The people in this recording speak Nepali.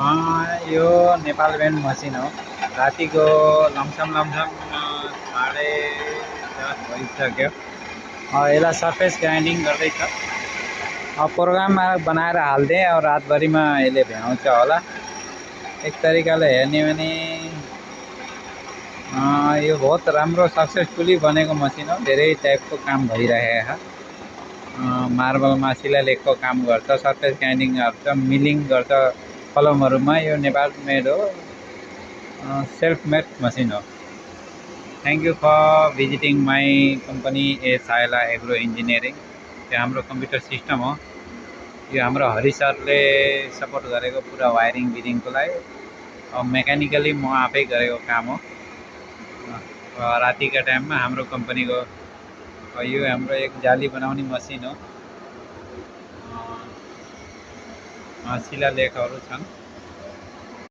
यो नेपाल ब्यान्ड मसिन हो। रातिको लमसम साढे 10 भइसक्यो। यसलाई सर्फेस ग्राइन्डिङ गर्दैछ। प्रोग्राममा बनाएर हालिदिएँ। रातभरिमा यसले भ्याउँछ होला। एक तरिकाले हेर्ने भने यो बहुत राम्रो सक्सेसफुली बनेको मसिन हो। धेरै टाइपको काम भइरहेको छ। मार्बलमा शिलालेखको काम गर्छ, सर्फेस ग्राइन्डिङ गर्छ, मिलिङ गर्छ कलमहरूमा। यो नेपाल मेड हो, सेल्फ मेड मसिन हो। Thank you for visiting my company A Saila agro engineering. यो हाम्रो कम्प्युटर सिस्टम हो। यो हाम्रो हरि सरले सपोर्ट गरेको पुरा वायरिङ बिरिङको लागि। मेकानिकली म आफै गरेको काम हो। रातिका टाइममा हाम्रो कम्पनीको यो हाम्रो एक जाली बनाउने मसिन हो। शिलालेखहरू छन्।